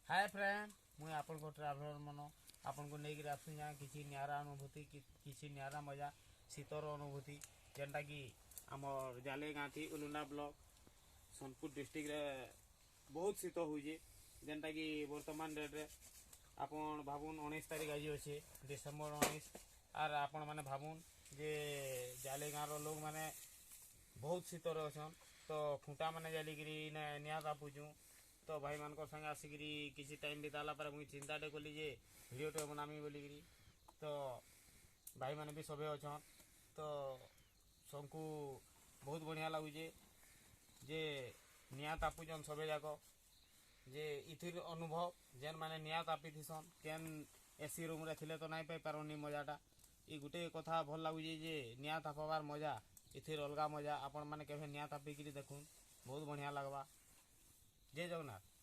Hi friend मुई आपन को ट्रैवलर मनो आपन को लेकर आसुँ यहाँ किसी न्यारा अनुभूति किसी न्यारा मजा शीतर अनुभूति जेनटा कि आमर जाले गाँ थी उलुना ब्लॉक सोनपुर डिस्ट्रिक्ट रे बहुत शीत हुए जेनटा कि वर्तमान डेट रे आपन भावुन 19 तारीख आज अच्छे डिसेम्बर 19 आर आपण मैंने भावुन जे जाले गाँव रो लोग मैंने बहुत शीतर अच्छन तो खुंटा मैंने जालिकी निया तापुचुँ तो भाई मान संगे आसिकी किसी टाइम बिताला पर मुझे चिंताटे कली जे भिडियोटे बनामी बोलिकी तो भाई मैंने भी सभे अच्छन तो सबको बहुत बढ़िया लगुचे जे निया तापुचन सभे जाक जे इथिर अनुभव जेन माने निया तापी थीसन केन एसी रूम रे थिले तो नहीं पाई पारनी मजाटा ये गोटे कथा भल लगुचे जे निया तापबार मजा इथिर अलगा मजा आपण मैंने केवे निया तापिकी देखुन बहुत बढ़िया लगवा। जय जगन्नाथ।